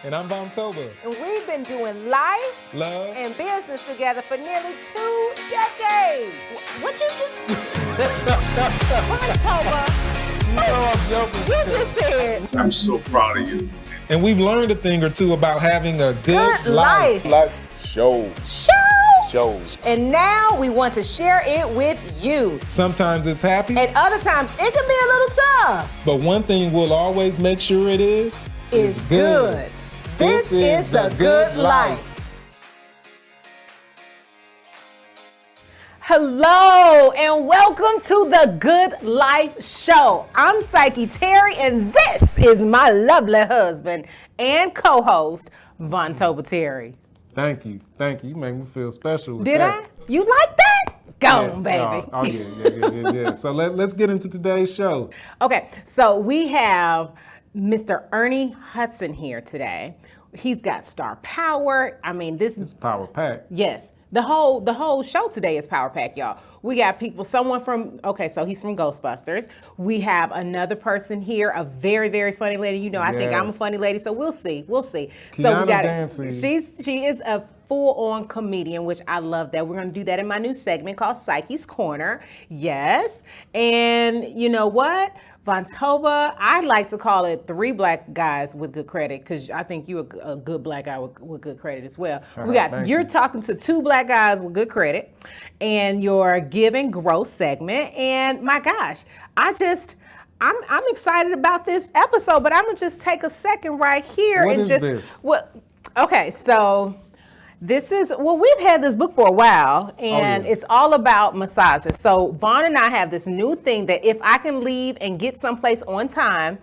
And I'm Vontoba. And we've been doing life, love, and business together for nearly 2 decades. What you just... Vontoba. You know I'm joking. You just said. I'm so proud of you. And we've learned a thing or two about having a good life. Shows. And now we want to share it with you. Sometimes it's happy, And other times it can be a little tough. but one thing we'll always make sure it is Good. This is the good life. Hello and welcome to the Good Life Show. I'm Psyche Terry and this is my lovely husband and co-host, Vontoba Terry. Thank you. You make me feel special with Did that. I? You like that? Go on, baby. Oh, yeah. So let's get into today's show. Okay, so we have Mr. Ernie Hudson here today. He's got star power. I mean, this is Power pack. yes. The whole show today is power pack, y'all. We got people, so he's from Ghostbusters. We have another person here, a very, very funny lady. You know, I think I'm a funny lady, so we'll see. Kiana Dancie. She is a full-on comedian, which I love that. We're going to do that in my new segment called Psyche's Corner. Yes. And you know what? Vontoba, I like to call it 3 black guys with good credit because I think you're a good black guy with good credit as well. You're talking to 2 black guys with good credit and your give and grow segment. And my gosh, I'm excited about this episode, but I'm gonna just take a second right here What and is just this? We've had this book for a while, and it's all about massages. So Vaughn and I have this new thing that if I can leave and get someplace on time,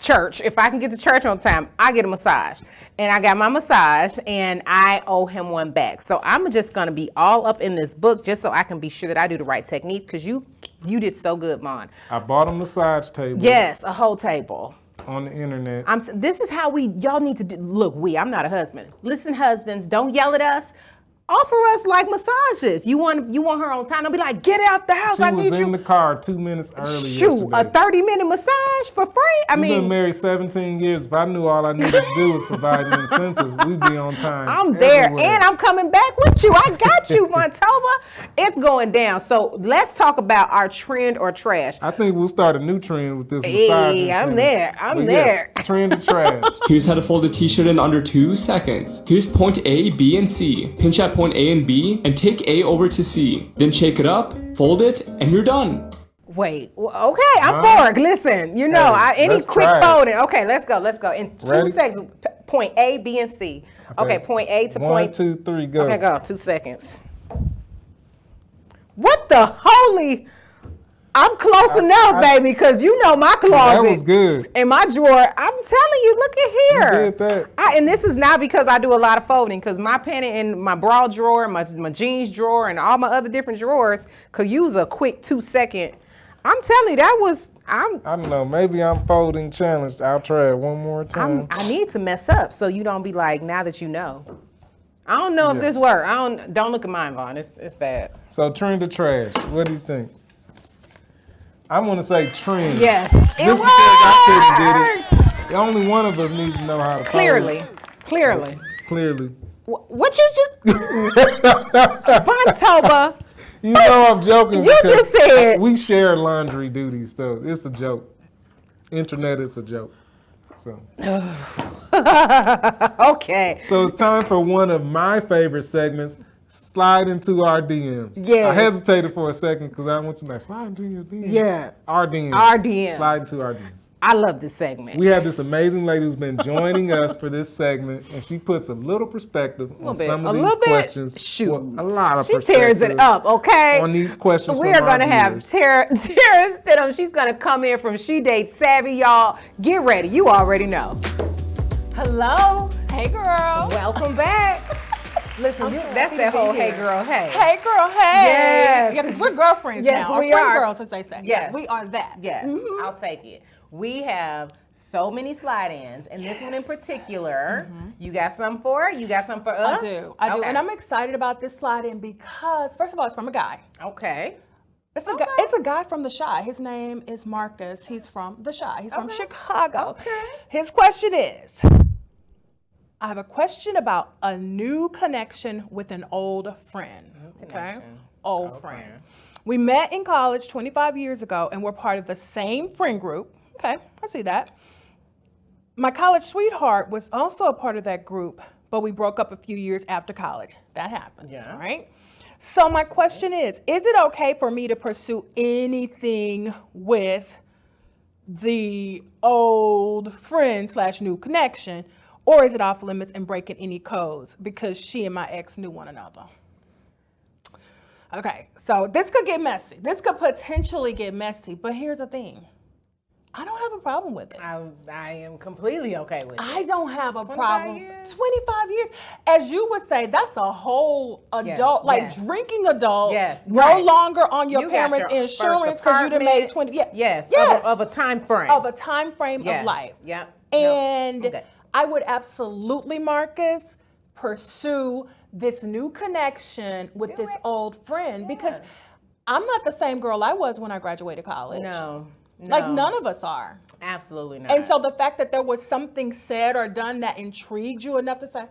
if I can get to church on time, I get a massage. And I got my massage, and I owe him one back. So I'm just going to be all up in this book just so I can be sure that I do the right techniques, because you did so good, Vaughn. I bought a massage table. Yes, a whole table. On the internet. This is how y'all need to do. Look, I'm not a husband. Listen, husbands, don't yell at us. Offer us like massages. You want her on time? Don't be like, get out the house. I need you. She was in the car 2 minutes early. Shoot, yesterday. a 30-minute massage for free? We've been married 17 years. If I knew all I needed to do was provide an incentive, we'd be on time. I'm there, everywhere. and I'm coming back with you. I got you, Vontoba. It's going down. So let's talk about our trend or trash. I think we'll start a new trend with this massage. Hey, I'm there. Trend or trash. Here's how to fold a t-shirt in under 2 seconds. Here's point A, B, and C. Pinch at point A and B, and take A over to C. Then shake it up, fold it, and you're done. Wait, okay, I'm bored. Listen, any quick folding. Okay, let's go. In 2 seconds, point A, B, and C. Okay, point A to point. 1, 2, 3, go. Okay, go. 2 seconds. What the holy? I'm close enough, baby, because you know my closet. That was good. And my drawer. I'm telling you, look at here. You did that. And this is not because I do a lot of folding, because my panty in my bra drawer, my jeans drawer, and all my other different drawers could use a quick 2-second. I'm telling you, I don't know. Maybe I'm folding challenged. I'll try it one more time. I need to mess up so you don't be like, now that you know. I don't know if this works. Don't look at mine, Vaughn. It's bad. So trend or trash? What do you think? I want to say trend. Yes, Just because I couldn't get it. Only one of us needs to know how to Clearly. What you just... Vontoba. You know I'm joking. You just said... We share laundry duties, so it's a joke. Internet is a joke. So. Okay. So it's time for one of my favorite segments, slide into our DMs. Yeah. I hesitated for a second because I want you to like, slide into your DMs. Yeah. Our DMs. Our DMs. Slide into our DMs. I love this segment. We have this amazing lady who's been joining us for this segment, and she puts a little perspective on some of these questions. Shoot. Well, a lot of She tears it up, okay? On these questions We are going to have Tera Stidum. She's going to come in from She Dates Savvy, y'all. Get ready. You already know. Hello. Hey, girl. Welcome back. Listen, that's that whole hey girl, hey. Hey, girl, hey. Yes. Yeah, 'cause we're girlfriends Yes, now. we Or are. friend girls, as they say. Yes. We are that. Yes, I'll take it. We have so many slide-ins, and this one in particular, you got some for it? You got some for us? I do. Okay. And I'm excited about this slide-in because, first of all, it's from a guy. Okay. It's a guy from The Chi. His name is Marcus. He's from The Chi. He's from Chicago. Okay. His question is, I have a question about a new connection with an old friend. Okay? Old friend. We met in college 25 years ago and we're part of the same friend group. Okay, I see that. My college sweetheart was also a part of that group, but we broke up a few years after college. That happens, all right? So my question is it okay for me to pursue anything with the old friend / new connection, or is it off limits and breaking any codes because she and my ex knew one another? Okay, so this could get messy. This could potentially get messy, but here's the thing. I don't have a problem with it. I am completely okay with it. I don't have a 25 problem. years? 25 years. As you would say, that's a whole adult, drinking adult. Yes. No longer on your You got parents' your insurance first because you done made apartment. 20. Yes. Of a time frame. Of a time frame of life. Yep. And I would absolutely, Marcus, pursue this new connection with this old friend because I'm not the same girl I was when I graduated college. No. Like none of us are. Absolutely not. And so the fact that there was something said or done that intrigued you enough to say,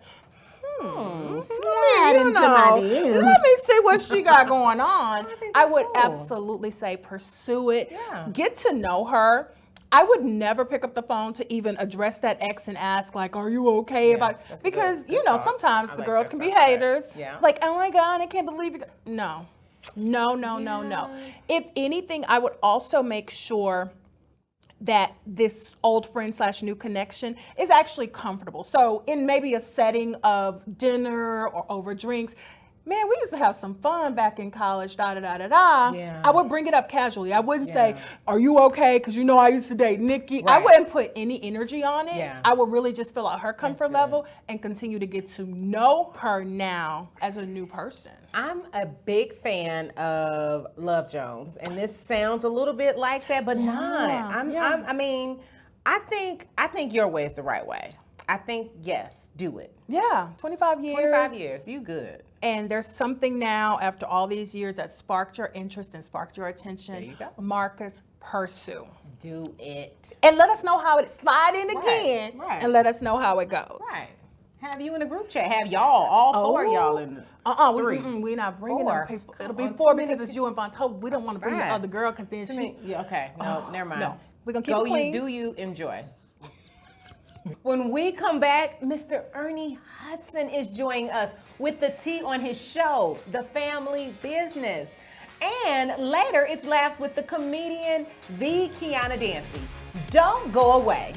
slide into my DMs. let me see what she got going on. I would cool. absolutely say pursue it. Yeah. Get to know her. I would never pick up the phone to even address that ex and ask, like, are you okay about, because, sometimes the girls can be haters. Yeah. Like, oh my God, I can't believe you. No. If anything, I would also make sure that this old friend / new connection is actually comfortable. So in maybe a setting of dinner or over drinks, man, we used to have some fun back in college, Yeah. I would bring it up casually. I wouldn't say, are you okay? Because I used to date Nikki. Right. I wouldn't put any energy on it. Yeah. I would really just fill out her comfort level and continue to get to know her now as a new person. I'm a big fan of Love Jones, and this sounds a little bit like that, but not. I think your way is the right way. I think, yes, do it. Yeah, 25 years. 25 years, you good. And there's something now after all these years that sparked your interest and sparked your attention. There you go. Pursue. Do it. And let us know how it slide in again. Right. And let us know how it goes. Right. Have you in a group chat. Have all four of y'all in We're not bringing them people. It'll be 4 because it's you and Vontoba. We don't want to bring the other girl because then okay. No, never mind. No. We're going to keep it clean. Do you enjoy. When we come back, Mr. Ernie Hudson is joining us with the tea on his show, The Family Business. And later, it's laughs with the comedian, the Kiana Dancie. Don't go away.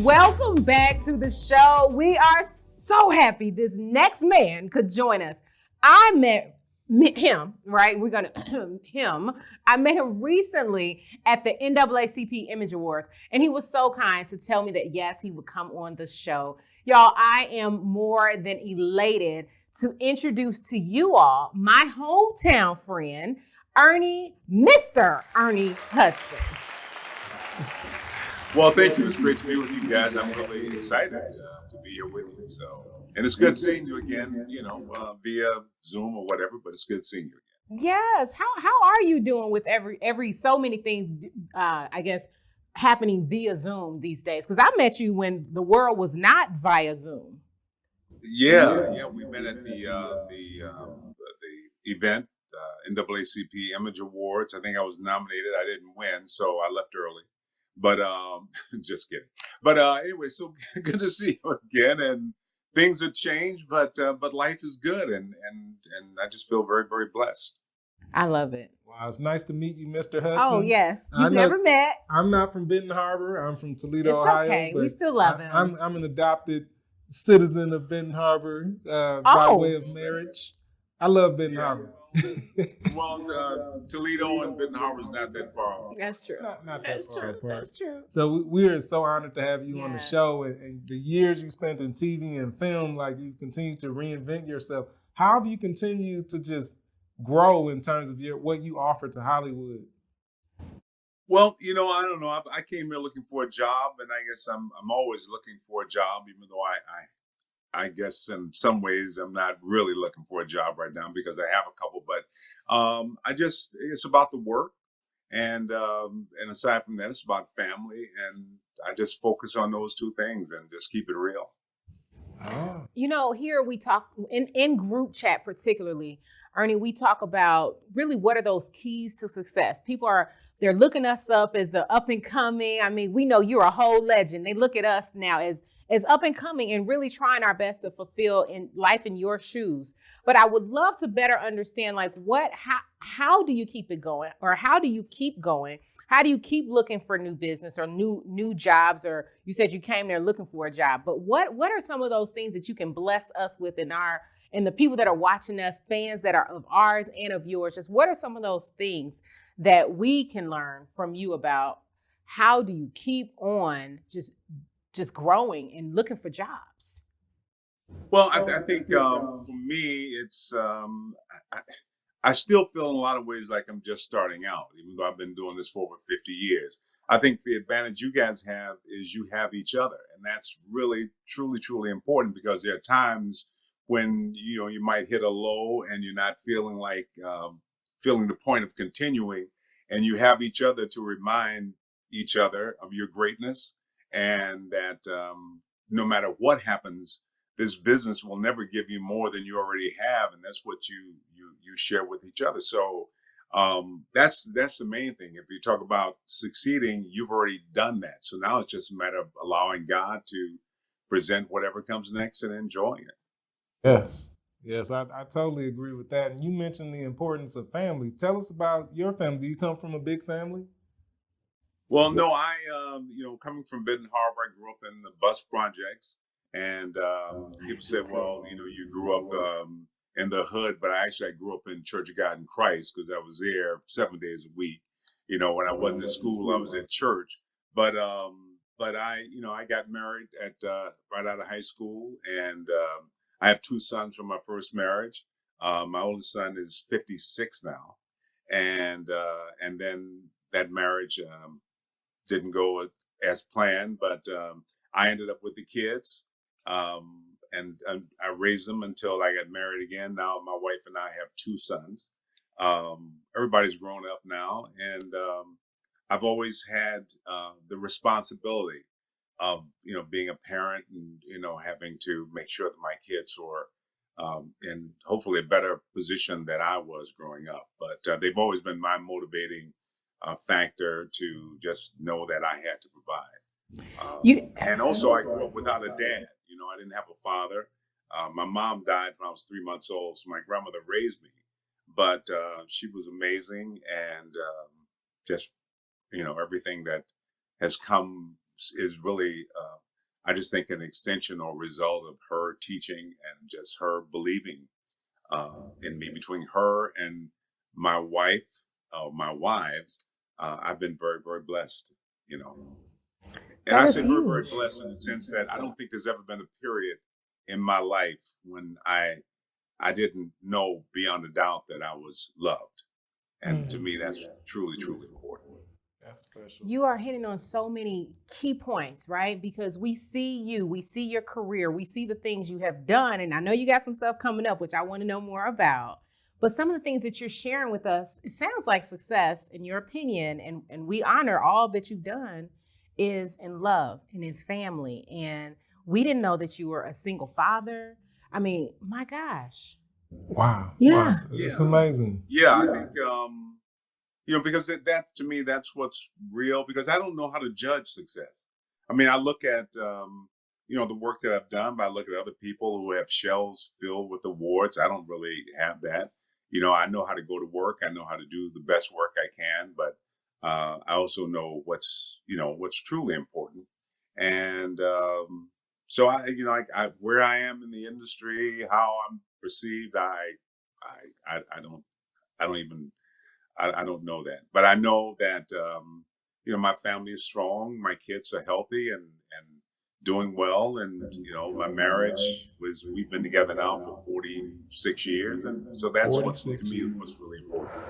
Welcome back to the show. We are so happy this next man could join us. I met him, right? We're gonna him. I met him recently at the NAACP Image Awards, and he was so kind to tell me that yes, he would come on the show. Y'all, I am more than elated to introduce to you all my hometown friend, Mr. Ernie Hudson. Well, thank you. It's great to be with you guys. I'm really excited to be here with you. And it's good seeing you again, via Zoom or whatever, but it's good seeing you again. Yes. How are you doing with every so many things, I guess, happening via Zoom these days? Because I met you when the world was not via Zoom. Yeah. We met at the event, NAACP Image Awards. I think I was nominated. I didn't win, so I left early. But just kidding. But anyway, so good to see you again. And things have changed, but life is good, and I just feel very, very blessed. I love it. Wow, it's nice to meet you, Mr. Hudson. Oh yes, you've never met. I'm not from Benton Harbor. I'm from Toledo, Ohio. Okay, we still love him. I'm an adopted citizen of Benton Harbor by way of marriage. I love Benton Harbor. Well, Toledo and Benton Harbor is not that far. That's true. Not that far apart. That's true. So we are so honored to have you on the show, and the years you spent in TV and film, like you continue to reinvent yourself. How have you continued to just grow in terms of what you offer to Hollywood? Well, I don't know. I came here looking for a job, and I guess I'm always looking for a job, even though I guess in some ways I'm not really looking for a job right now because I have a couple, but it's about the work. And aside from that, it's about family, and I just focus on those two things and just keep it real. Oh. You know, here we talk in group chat particularly, Ernie, we talk about really what are those keys to success. They're looking us up as the up and coming. I mean, we know you're a whole legend. They look at us now as up and coming and really trying our best to fulfill in life in your shoes. But I would love to better understand, like, how do you keep it going, or how do you keep going? How do you keep looking for new business or new jobs? Or you said you came there looking for a job, but what are some of those things that you can bless us with and the people that are watching us, fans that are of ours and of yours? Just what are some of those things that we can learn from you about how do you keep on just growing and looking for jobs? Well, I think for me, it's I still feel in a lot of ways like I'm just starting out, even though I've been doing this for over 50 years. I think the advantage you guys have is you have each other, and that's really, truly, truly important, because there are times when you might hit a low and you're not feeling like feeling the point of continuing, and you have each other to remind each other of your greatness, and that no matter what happens, this business will never give you more than you already have, and that's what you share with each other. So that's the main thing. If you talk about succeeding, you've already done that. So now it's just a matter of allowing God to present whatever comes next and enjoying it. Yes, I totally agree with that. And you mentioned the importance of family. Tell us about your family. Do you come from a big family? Well, no, I coming from Benton Harbor, I grew up in the bus projects. And people say, well, you grew up in the hood, but I grew up in Church of God in Christ, because I was there 7 days a week. When I wasn't at school, I was at church. But I got married at right out of high school, and I have two sons from my first marriage. My oldest son is 56 now, and then that marriage didn't go as planned, but I ended up with the kids. And I raised them until I got married again. Now my wife and I have two sons. Everybody's grown up now, and I've always had the responsibility of being a parent, and having to make sure that my kids were in hopefully a better position than I was growing up. But they've always been my motivating factor to just know that I had to provide. And also, I grew up without a dad. I didn't have a father. My mom died when I was 3 months old, so my grandmother raised me. But she was amazing, and just everything that has come is really, I just think, an extension or result of her teaching and just her believing in me. Between her and my wife, my wives, I've been very, very blessed. And I say very, very blessed in the sense that I don't think there's ever been a period in my life when I didn't know beyond a doubt that I was loved. And to me, that's truly, truly important. That's special. You are hitting on so many key points, right? Because we see your career, we see the things you have done. And I know you got some stuff coming up, which I want to know more about. But some of the things that you're sharing with us, it sounds like success, in your opinion, and we honor all that you've done, is in love and in family. And we didn't know that you were a single father. I mean, my gosh. Wow. Yeah. Wow. It's amazing. Yeah, I think, because that to me, that's what's real, because I don't know how to judge success. I mean, I look at, the work that I've done, but I look at other people who have shelves filled with awards. I don't really have that. I know how to go to work. I know how to do the best work I can, but I also know what's truly important. And so I where I am in the industry, how I'm perceived, I don't know that, but I know that my family is strong, my kids are healthy and doing well, and my marriage we've been together now for 46 years, and so that's what's to me what's really important.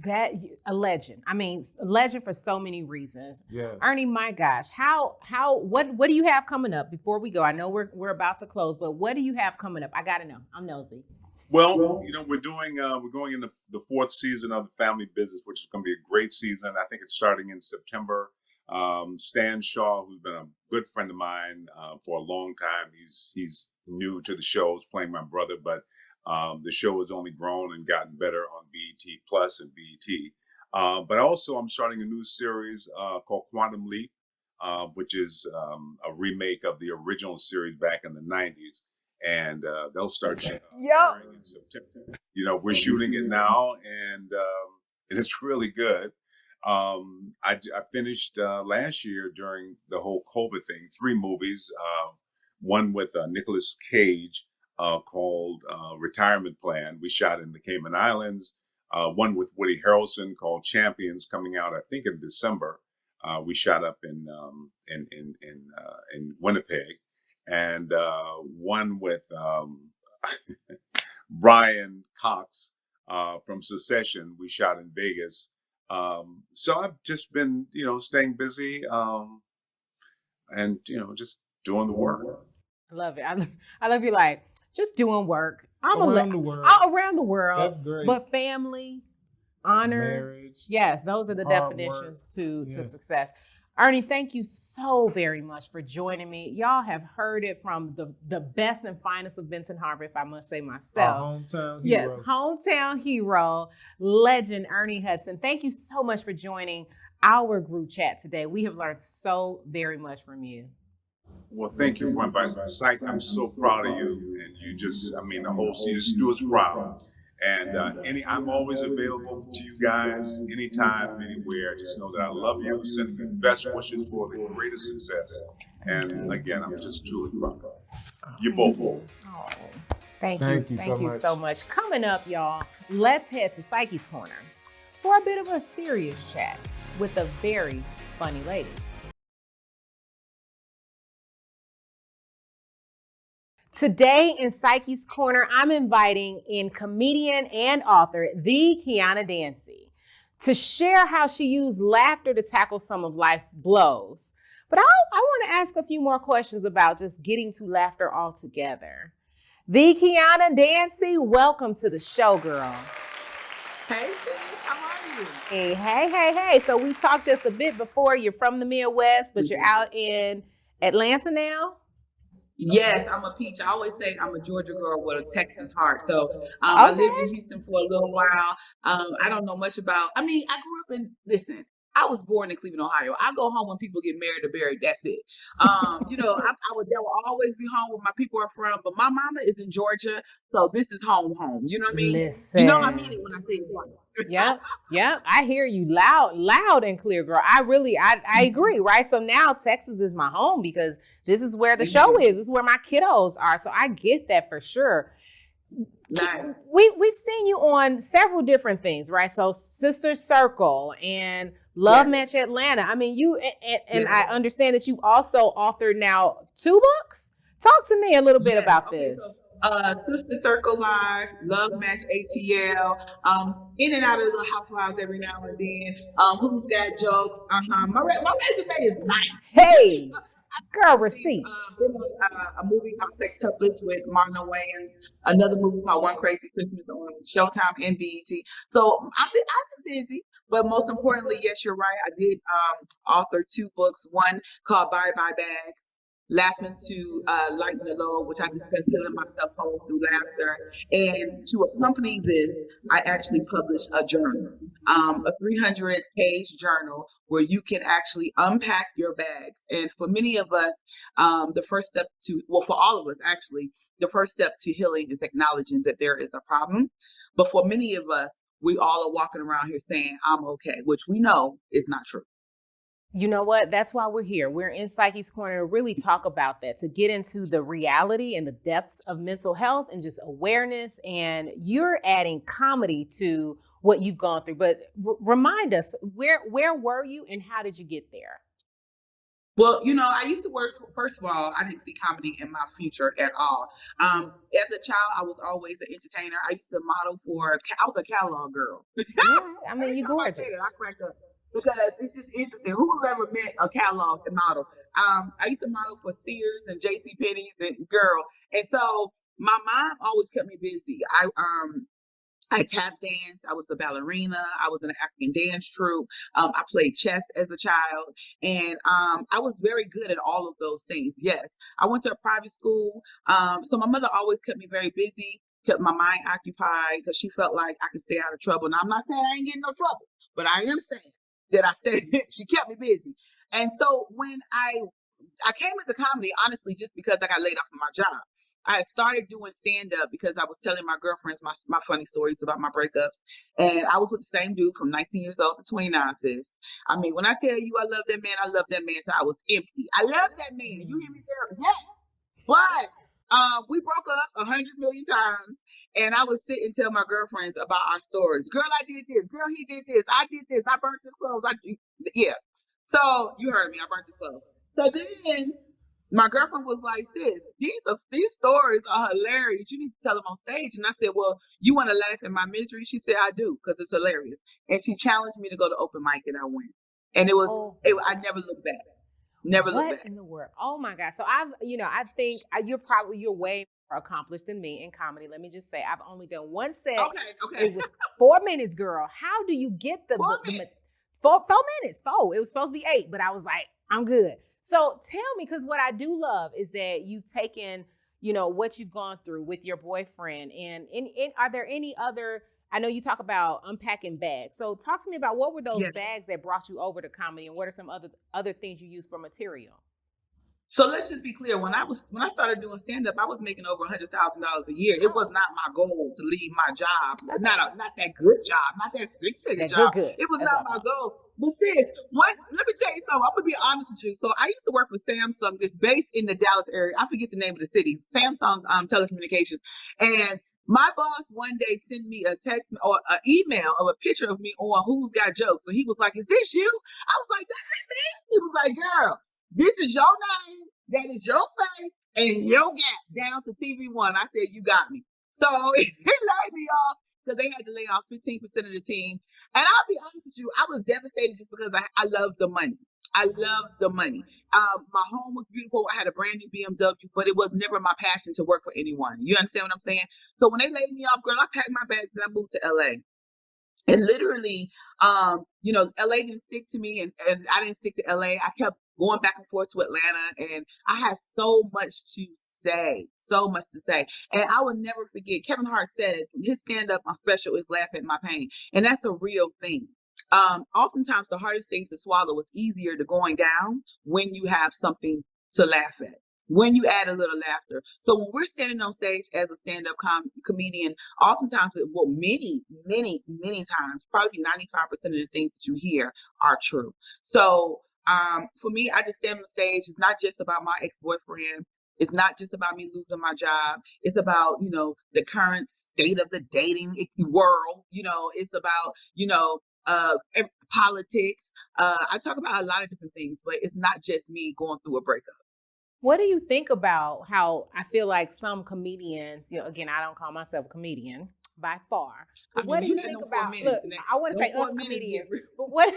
That a legend. I mean, a legend for so many reasons. Yes. Ernie, my gosh, what do you have coming up before we go? I know we're about to close, but what do you have coming up? I gotta know. I'm nosy. Well, we're going in the fourth season of the Family Business, which is going to be a great season. I think it's starting in September. Stan Shaw, who's been a good friend of mine for a long time, he's new to the show, is playing my brother, but the show has only grown and gotten better on BET Plus and BET. But also, I'm starting a new series called Quantum Leap, which is a remake of the original series back in the 90s. And they'll start airing in September. We're shooting it now, and it's really good. I finished last year during the whole COVID thing, 3 movies. One with Nicolas Cage called Retirement Plan. We shot in the Cayman Islands. One with Woody Harrelson called Champions, coming out I think in December. We shot up in Winnipeg. And one with Brian Cox from Succession, we shot in Vegas. So I've just been, staying busy and, just doing the work. I love it. I love you like, just doing work. Around the world. Around the world. That's great. But family, honor. Marriage. Yes, those are the definitions to success. Ernie, thank you so very much for joining me. Y'all have heard it from the best and finest of Benton Harbor, if I must say myself. Our hometown hero. Yes, hometown hero, legend Ernie Hudson. Thank you so much for joining our group chat today. We have learned so very much from you. Well, thank you for inviting me. Psych, I'm so proud of you. And you just, the whole season, do us proud. And I'm always available to you guys anytime, anywhere. Just know that I love you. Send you best wishes for the greatest success. And again, I'm just truly proud. You both. Oh, thank you so much. Coming up, y'all, let's head to Psyche's Corner for a bit of a serious chat with a very funny lady. Today in Psyche's Corner, I'm inviting in comedian and author, the Kiana Dancie, to share how she used laughter to tackle some of life's blows. But I want to ask a few more questions about just getting to laughter altogether. The Kiana Dancie, welcome to the show, girl. Hey, how are you? Hey. So we talked just a bit before. You're from the Midwest, but you're out in Atlanta now? Yes, I'm a peach. I always say I'm a Georgia girl with a Texas heart. So I lived in Houston for a little while. I don't know much about, I grew up I was born in Cleveland, Ohio. I go home when people get married or buried. That's it. I will always be home where my people are from. But my mama is in Georgia, so this is home. You know what I mean? Listen. You know what I mean when I say it. Yeah. I hear you loud and clear, girl. I agree, right? So now Texas is my home because this is where the show is. This is where my kiddos are. So I get that for sure. Nice. We've seen you on several different things, right? So Sister Circle and Love Match Atlanta. You and I understand that you also authored now 2 books. Talk to me a little bit about this. Sister Circle Live, Love Match ATL, in and out of the housewives every now and then. Who's Got Jokes? My resume is nice. Hey, girl, receipt. A movie called Sex Tuplets with Marlon Wayans. Another movie called One Crazy Christmas on Showtime and BET. So I've been busy, but most importantly, yes, you're right. I did author 2 books. One called Bye Bye Bag, Laughing to Lighten the Load, which I discuss healing myself home through laughter. And to accompany this, I actually published a journal, a 300-page journal where you can actually unpack your bags. And for many of us, the first step for all of us actually, the first step to healing is acknowledging that there is a problem. But for many of us, we all are walking around here saying, I'm okay, which we know is not true. You know what? That's why we're here. We're in Psyche's Corner to really talk about that, to get into the reality and the depths of mental health and just awareness. And you're adding comedy to what you've gone through. But remind us, where were you and how did you get there? Well, I used to work, first of all, I didn't see comedy in my future at all. As a child, I was always an entertainer. I used to model I was a catalog girl. Yeah, you're gorgeous. I cracked up. Because it's just interesting. Who ever met a catalog model? I used to model for Sears and JCPenney's and girl. And so my mom always kept me busy. I tap danced. I was a ballerina. I was in an African dance troupe. I played chess as a child, and I was very good at all of those things. Yes, I went to a private school, so my mother always kept me very busy, kept my mind occupied because she felt like I could stay out of trouble. Now I'm not saying I ain't getting no trouble, but I am saying that I stayed. She kept me busy, and so when I came into comedy honestly just because I got laid off from my job. I had started doing stand up because I was telling my girlfriends my funny stories about my breakups. And I was with the same dude from 19 years old to 29, sis. I mean, when I tell you I love that man, I love that man till I was empty. I love that man. You hear me there? Yeah. But we broke up 100 million times. And I would sit and tell my girlfriends about our stories. Girl, I did this. Girl, he did this. I did this. I burnt his clothes. Yeah. So you heard me. I burnt his clothes. So then my girlfriend was like, "Sis, these stories are hilarious. You need to tell them on stage." And I said, "Well, you want to laugh at my misery?" She said, "I do, because it's hilarious." And she challenged me to go to open mic, and I went. And I never looked back. Never looked back. What in the world? Oh my God! So I think you're way more accomplished than me in comedy. Let me just say, I've only done one set. Okay. It was 4 minutes, girl. How do you get the 4 minutes? 4. It was supposed to be 8, but I was like, I'm good. So tell me, because what I do love is that you've taken, what you've gone through with your boyfriend, and are there any other, I know you talk about unpacking bags. So talk to me about what were those bags that brought you over to comedy, and what are some other things you use for material? So let's just be clear. When I started doing stand up, I was making over $100,000 a year. It was not my goal to leave my job. Not that good job, not that six-figure job. Good. It was not my goal. But sis, let me tell you something. I'm gonna be honest with you. So I used to work for Samsung, that's based in the Dallas area. I forget the name of the city. Samsung Telecommunications. And my boss one day sent me a text or an email of a picture of me on Who's Got Jokes. And he was like, "Is this you?" I was like, "That's me." He was like, "Girl, this is your name, that is your face, and your gap down to TV1. I said, "You got me." So it laid me off because they had to lay off 15% of the team. And I'll be honest with you, I was devastated just because I love the money. I love the money. My home was beautiful. I had a brand new BMW, but it was never my passion to work for anyone. You understand what I'm saying? So when they laid me off, girl, I packed my bags and I moved to LA. And literally, LA didn't stick to me, and I didn't stick to LA. I kept going back and forth to Atlanta, and I had so much to say. And I will never forget, Kevin Hart says, his stand-up on special is laugh at my pain. And that's a real thing. Oftentimes the hardest things to swallow is easier to going down when you have something to laugh at, when you add a little laughter. So when we're standing on stage as a stand-up comedian, oftentimes, many times, probably 95% of the things that you hear are true. So for me, I just stand on stage. It's not just about my ex-boyfriend. It's not just about me losing my job. It's about, the current state of the dating world. It's about, politics. I talk about a lot of different things, but it's not just me going through a breakup. What do you think about how I feel like some comedians, again, I don't call myself a comedian by far. But what do you think about, look, I want to say us comedians, but what do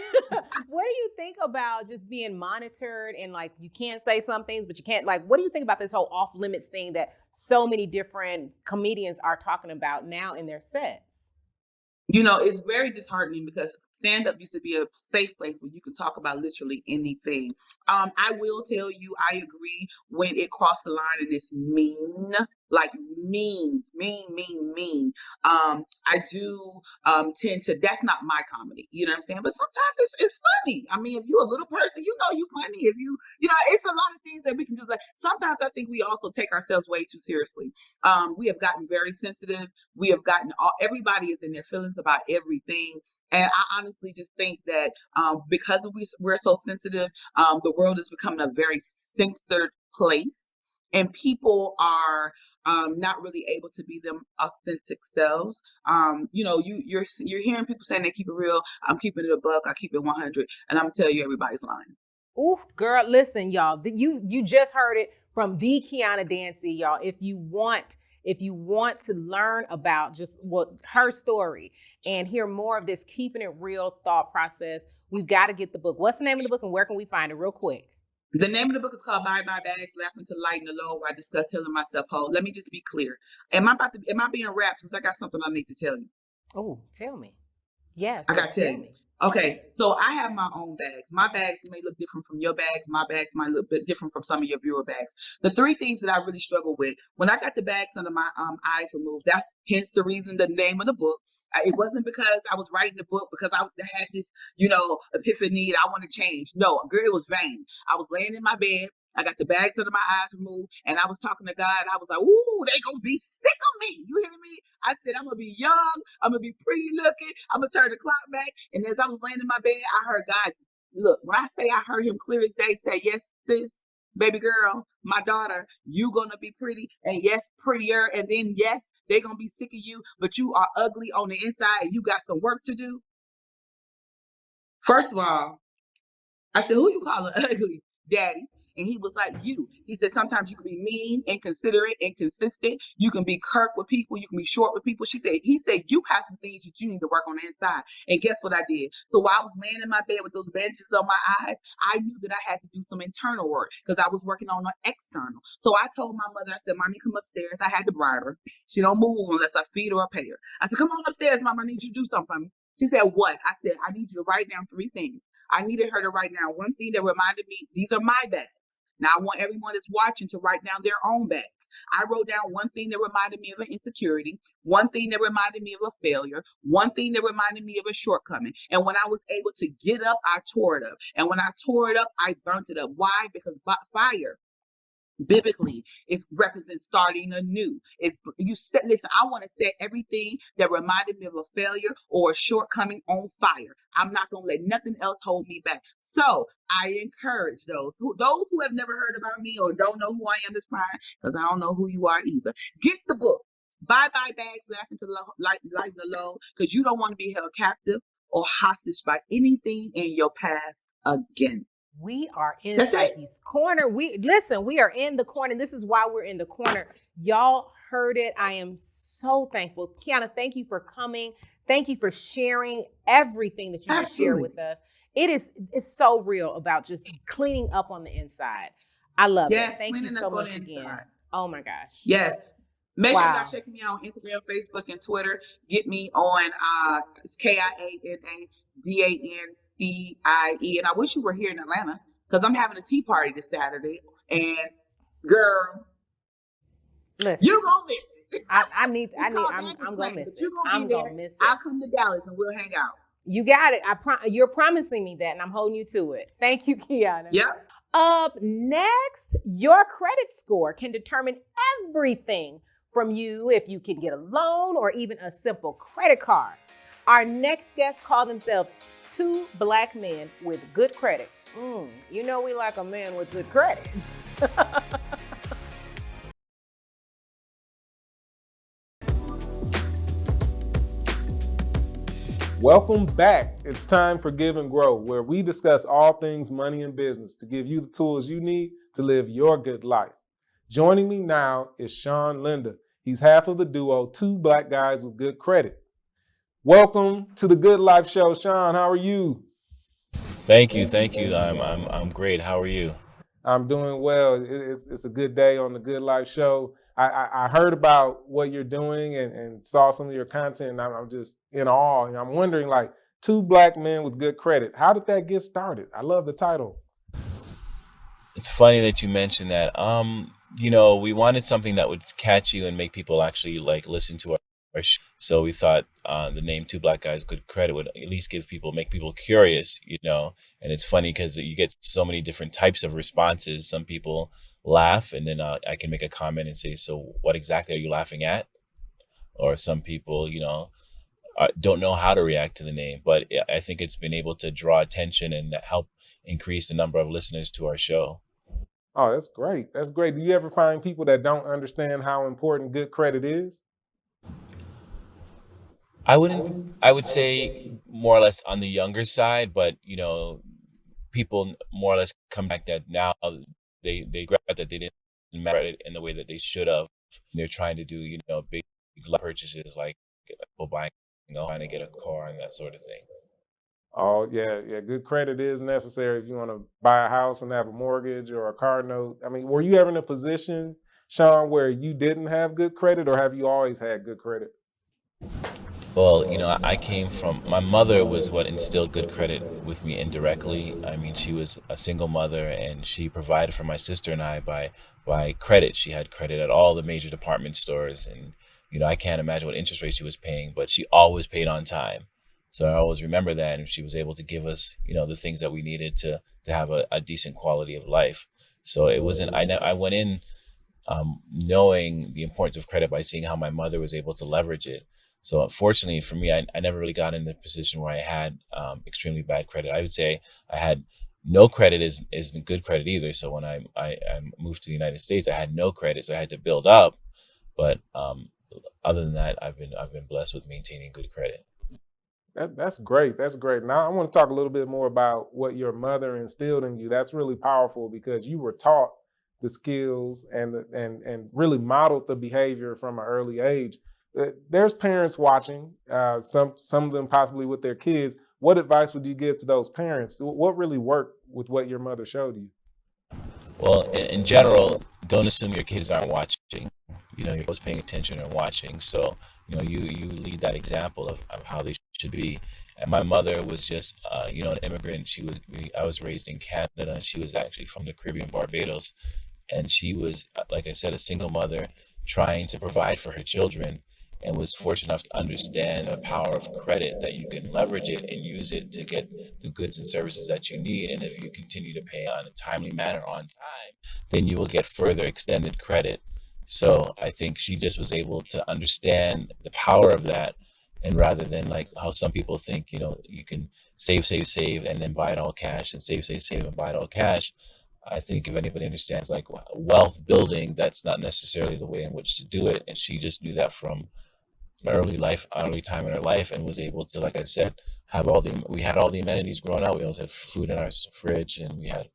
you think about just being monitored and like you can't say some things, but you can't, like, what do you think about this whole off limits thing that so many different comedians are talking about now in their sets? It's very disheartening because stand-up used to be a safe place where you could talk about literally anything. I will tell you, I agree when it crossed the line and it's mean. I do tend to, that's not my comedy, you know what I'm saying? But sometimes it's funny. I mean, if you're a little person, you're funny. If it's a lot of things that we can just sometimes I think we also take ourselves way too seriously. We have gotten very sensitive. We have gotten, everybody is in their feelings about everything. And I honestly just think that because we're so sensitive, the world is becoming a very censored place. And people are not really able to be them authentic selves. You're hearing people saying they keep it real. I'm keeping it a buck. I keep it 100. And I'm telling you, everybody's lying. Ooh, girl, listen, y'all. You just heard it from the Kiana Dancie, y'all. If you want to learn about just her story and hear more of this keeping it real thought process, we've got to get the book. What's the name of the book and where can we find it real quick? The name of the book is called Bye Bye Bags, Laughing to Lighten the Load, where I discuss healing myself whole. Let me just be clear. Am I being wrapped? Because I got something I need to tell you. Oh, tell me. Yes, I got to tell you. me. Okay, so I have my own bags. My bags may look different from your bags. My bags might look a bit different from some of your viewer bags. The three things that I really struggle with, when I got the bags under my eyes removed, that's hence the reason the name of the book. It wasn't because I was writing the book because I had this, epiphany that I want to change. No, girl, it was vain. I was laying in my bed. I got the bags under my eyes removed, and I was talking to God. I was like, ooh, they gonna be sick of me. You hear me? I said, I'm gonna be young. I'm gonna be pretty looking. I'm gonna turn the clock back. And as I was laying in my bed, I heard God. Look, when I say I heard him clear as day say, yes, sis, baby girl, my daughter, you gonna be pretty. And yes, prettier. And then yes, they're gonna be sick of you, but you are ugly on the inside and you got some work to do. First of all, I said, who you calling ugly, daddy? And he was like, you. He said, sometimes you can be mean, inconsiderate, inconsistent. You can be curt with people. You can be short with people. He said, you have some things that you need to work on the inside. And guess what I did? So while I was laying in my bed with those bandages on my eyes, I knew that I had to do some internal work because I was working on the external. So I told my mother, I said, Mommy, come upstairs. I had to bribe her. She don't move unless I feed her or pay her. I said, come on upstairs, Mom. I need you to do something for me. She said, what? I said, I need you to write down 3 things. I needed her to write down one thing that reminded me, these are my bags. Now, I want everyone that's watching to write down their own bags. I wrote down one thing that reminded me of an insecurity, one thing that reminded me of a failure, one thing that reminded me of a shortcoming. And when I was able to get up, I tore it up. And when I tore it up, I burnt it up. Why? Because fire, biblically, it represents starting anew. Listen, I want to set everything that reminded me of a failure or a shortcoming on fire. I'm not going to let nothing else hold me back. So I encourage those who have never heard about me or don't know who I am this time, because I don't know who you are either. Get the book. Bye Bye Bags, Laughing to Lighten the Load, because you don't want to be held captive or hostage by anything in your past again. We are in Psyche's Corner. We are in the corner. This is why we're in the corner. Y'all heard it. I am so thankful. Kiana, thank you for coming. Thank you for sharing everything that you just shared with us. It's so real about just cleaning up on the inside. I love it. Thank you so much again. Oh my gosh. Yes. Make sure y'all check me out on Instagram, Facebook, and Twitter. Get me on it's KianaDancie. And I wish you were here in Atlanta because I'm having a tea party this Saturday. And girl, listen, you're gonna miss it. I'm gonna miss it. I'm gonna miss it. I'll come to Dallas and we'll hang out. You got it. You're promising me that, and I'm holding you to it. Thank you, Kiana. Yep. Up next, your credit score can determine everything from you if you can get a loan or even a simple credit card. Our next guests call themselves 2 Black men with good credit. You know we like a man with good credit. Welcome back. It's time for Give and Grow, where we discuss all things money and business to give you the tools you need to live your good life. Joining me now is Shaun Lynda. He's half of the duo, 2 Black Guys with Good Credit. Welcome to the Good Life Show, Shaun. How are you? Thank you. I'm great. How are you? I'm doing well. It's a good day on the Good Life Show. I heard about what you're doing and saw some of your content, and I'm just in awe. And I'm wondering, 2 Black men with good credit. How did that get started? I love the title. It's funny that you mentioned that. We wanted something that would catch you and make people actually listen to our show. So we thought the name 2 Black Guys Good Credit would at least make people curious, And it's funny because you get so many different types of responses. Some people laugh, and then I can make a comment and say, so what exactly are you laughing at? Or some people, don't know how to react to the name. But I think it's been able to draw attention and help increase the number of listeners to our show. Oh, that's great. That's great. Do you ever find people that don't understand how important good credit is? I would say more or less on the younger side, but people more or less come back that now they grab that they didn't matter it in the way that they should have. They're trying to do big purchases like people buying trying to get a car and that sort of thing. Oh, yeah, yeah. Good credit is necessary if you want to buy a house and have a mortgage or a car note. I mean, were you ever in a position, Shaun, where you didn't have good credit, or have you always had good credit? Well, I came from, my mother was what instilled good credit with me indirectly. I mean, she was a single mother and she provided for my sister and I by credit. She had credit at all the major department stores, and I can't imagine what interest rate she was paying, but she always paid on time. So I always remember that, and she was able to give us, the things that we needed to have a decent quality of life. So it wasn't, I went in knowing the importance of credit by seeing how my mother was able to leverage it. So unfortunately for me, I never really got in the position where I had extremely bad credit. I would say I had no credit isn't good credit either. So when I moved to the United States, I had no credit, so I had to build up. But other than that, I've been blessed with maintaining good credit. That's great. That's great. Now I want to talk a little bit more about what your mother instilled in you. That's really powerful because you were taught the skills and really modeled the behavior from an early age. There's parents watching, some of them possibly with their kids. What advice would you give to those parents? What really worked with what your mother showed you? Well, in general, don't assume your kids aren't watching. You're always paying attention and watching. So, you lead that example of how they should be. And my mother was just, an immigrant. I was raised in Canada, and she was actually from the Caribbean, Barbados. And she was, like I said, a single mother trying to provide for her children, and was fortunate enough to understand the power of credit, that you can leverage it and use it to get the goods and services that you need. And if you continue to pay on a timely manner on time, then you will get further extended credit. So I think she just was able to understand the power of that. And rather than like how some people think, you can save, and then buy it all cash, and save, and buy it all cash. I think if anybody understands like wealth building, that's not necessarily the way in which to do it. And she just knew that from early time in her life, and was able to, like I said, we had all the amenities growing up. We always had food in our fridge, and we had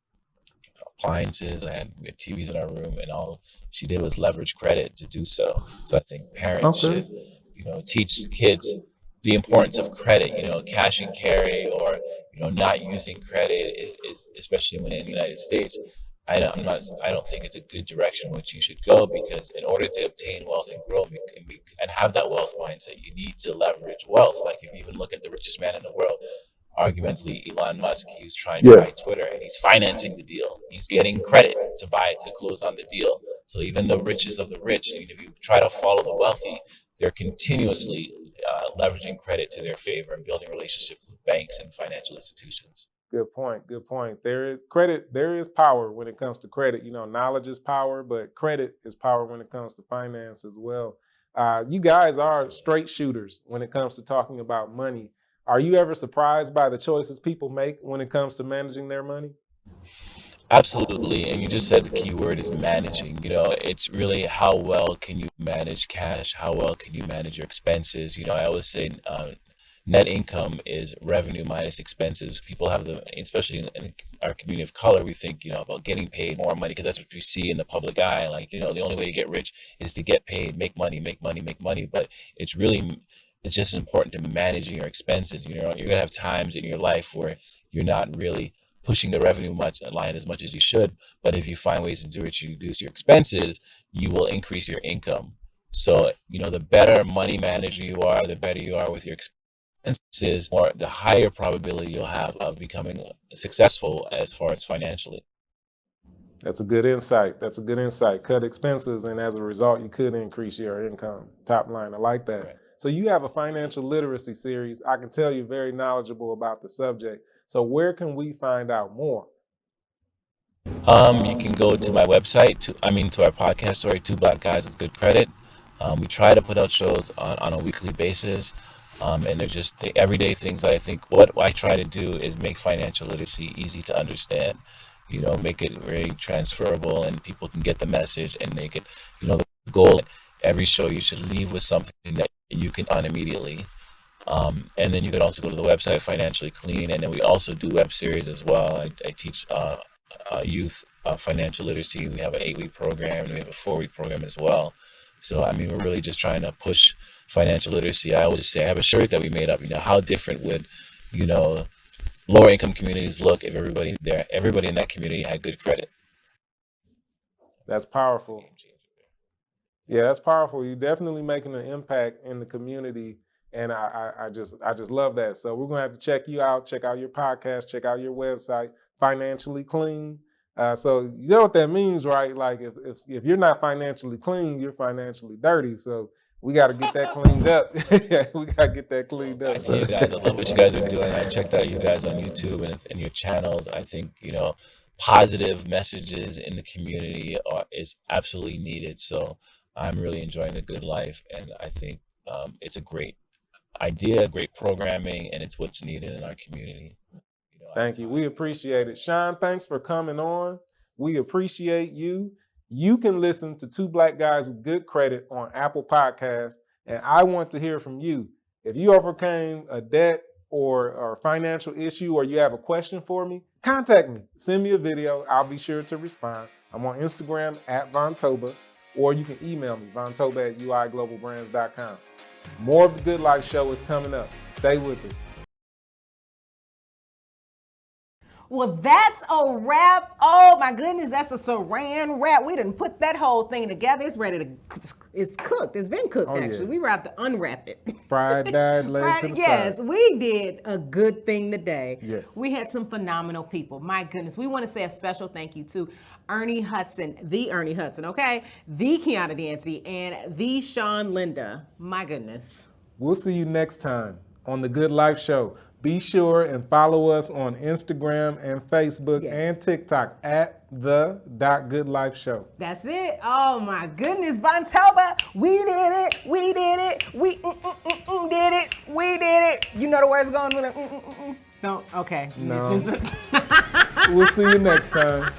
appliances. We had TVs in our room, and all she did was leverage credit to do so. So I think parents should, teach kids the importance of credit. Cash and carry, or not using credit is especially when in the United States. I don't think it's a good direction which you should go, because in order to obtain wealth and grow and have that wealth mindset, you need to leverage wealth. Like if you even look at the richest man in the world, argumentally Elon Musk, he was trying to buy Twitter, and he's financing the deal. He's getting credit to close on the deal. So even the richest of the rich, if you try to follow the wealthy, they're continuously leveraging credit to their favor and building relationships with banks and financial institutions. Good point. Good point. There is power when it comes to credit. Knowledge is power, but credit is power when it comes to finance as well. You guys are straight shooters when it comes to talking about money. Are you ever surprised by the choices people make when it comes to managing their money? Absolutely. And you just said the key word is managing. It's really how well can you manage cash? How well can you manage your expenses? I always say net income is revenue minus expenses. People have especially in our community of color, we think, about getting paid more money, because that's what we see in the public eye. Like, the only way to get rich is to get paid, make money. But it's just important to managing your expenses. You're going to have times in your life where you're not really pushing the revenue line as much as you should. But if you find ways to reduce your expenses, you will increase your income. So, the better money manager you are, the better you are with your expenses, or the higher probability you'll have of becoming successful as far as financially. That's a good insight. Cut expenses, and as a result, you could increase your income. Top line. I like that. Right. So you have a financial literacy series. I can tell you're very knowledgeable about the subject. So where can we find out more? You can go to my website, to our podcast, sorry, Two Black Guys with Good Credit. We try to put out shows on a weekly basis. And they're just the everyday things that I think what I try to do is make financial literacy easy to understand, make it very transferable, and people can get the message and make it, the goal. Every show you should leave with something that you can on immediately. And then you can also go to the website Financially Clean, and then we also do web series as well. I teach youth financial literacy. We have an 8-week program, and we have a 4-week program as well. So we're really just trying to push financial literacy. I always say I have a shirt that we made up. How different would lower income communities look if everybody in that community had good credit. That's powerful. Yeah, that's powerful. You're definitely making an impact in the community, and I just love that. So we're gonna have to check you out, check out your podcast, check out your website, Financially Clean. So you know what that means, right? Like if you're not financially clean, you're financially dirty. So we got to get that cleaned up. We got to get that cleaned up. I see you guys. I love what you guys are doing. I checked out you guys on YouTube and your channels. I think, positive messages in the community is absolutely needed. So I'm really enjoying the good life. And I think it's a great idea, great programming, and it's what's needed in our community. Thank you. We appreciate it. Shaun, thanks for coming on. We appreciate you. You can listen to Two Black Guys with Good Credit on Apple Podcasts, and I want to hear from you. If you overcame a debt or a financial issue, or you have a question for me, contact me. Send me a video. I'll be sure to respond. I'm on Instagram @Vontoba, or you can email me, vontoba@uiglobalbrands.com. More of the Good Life Show is coming up. Stay with us. Well, that's a wrap. Oh my goodness, that's a saran wrap. We didn't put that whole thing together. It's ready to, it's cooked. It's been cooked, actually. We have to unwrap it. Fried, dyed, laid to the yes, side. we did a good thing today. Yes. We had some phenomenal people. My goodness. We want to say a special thank you to Ernie Hudson, the Ernie Hudson, okay? The Kiana Dancie, and the Shaun Lynda. My goodness. We'll see you next time on The Good Life Show. Be sure and follow us on Instagram and Facebook and TikTok @the.goodlifeshow. That's it. Oh my goodness, Vontoba. We did it. We did it. We did it. We did it. You know the words going with it. No, okay. No. We'll see you next time.